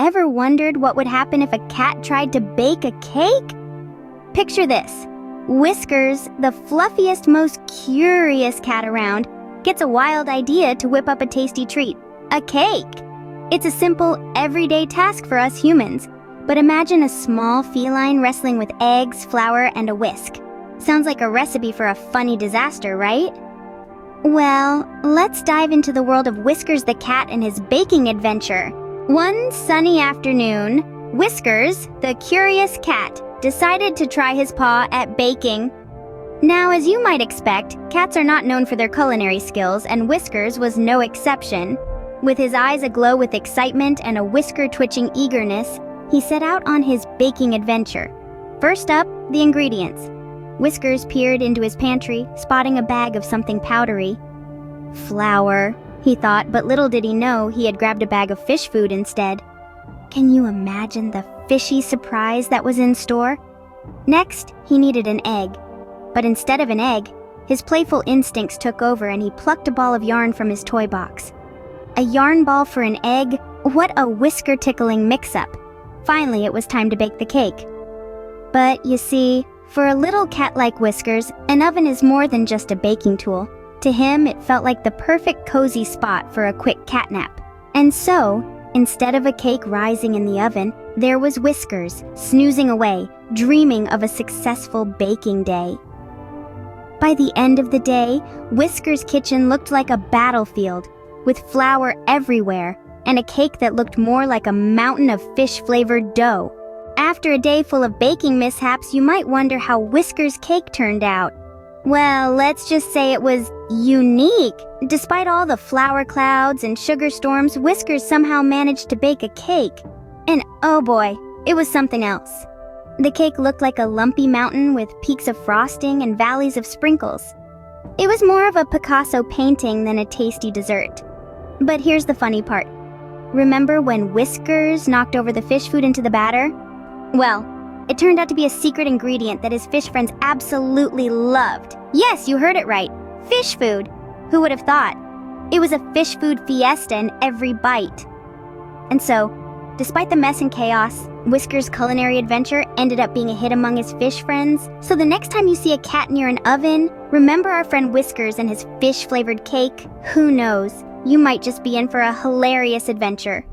Ever wondered what would happen if a cat tried to bake a cake? Picture this. Whiskers, the fluffiest, most curious cat around, gets a wild idea to whip up a tasty treat, a cake. It's a simple, everyday task for us humans, but imagine a small feline wrestling with eggs, flour, and a whisk. Sounds like a recipe for a funny disaster, right? Well, let's dive into the world of Whiskers the cat and his baking adventure. One sunny afternoon, Whiskers, the curious cat, decided to try his paw at baking. Now, as you might expect, cats are not known for their culinary skills, and Whiskers was no exception. With his eyes aglow with excitement and a whisker-twitching eagerness, he set out on his baking adventure. First up, the ingredients. Whiskers peered into his pantry, spotting a bag of something powdery. Flour, he thought, but little did he know he had grabbed a bag of fish food instead. Can you imagine the fishy surprise that was in store? Next, he needed an egg. But instead of an egg, his playful instincts took over and he plucked a ball of yarn from his toy box. A yarn ball for an egg? What a whisker-tickling mix-up. Finally, it was time to bake the cake. But you see, for a little cat like Whiskers, an oven is more than just a baking tool. To him, it felt like the perfect cozy spot for a quick catnap. And so, instead of a cake rising in the oven, there was Whiskers, snoozing away, dreaming of a successful baking day. By the end of the day, Whiskers' kitchen looked like a battlefield, with flour everywhere, and a cake that looked more like a mountain of fish-flavored dough. After a day full of baking mishaps, you might wonder how Whiskers' cake turned out. Well, let's just say it was unique. Despite all the flour clouds and sugar storms, Whiskers somehow managed to bake a cake. And oh boy, it was something else. The cake looked like a lumpy mountain with peaks of frosting and valleys of sprinkles. It was more of a Picasso painting than a tasty dessert. But here's the funny part. Remember when Whiskers knocked over the fish food into the batter? Well, it turned out to be a secret ingredient that his fish friends absolutely loved. Yes, you heard it right. Fish food. Who would have thought? It was a fish food fiesta in every bite. And so, despite the mess and chaos, Whiskers' culinary adventure ended up being a hit among his fish friends. So the next time you see a cat near an oven, remember our friend Whiskers and his fish-flavored cake. Who knows? You might just be in for a hilarious adventure.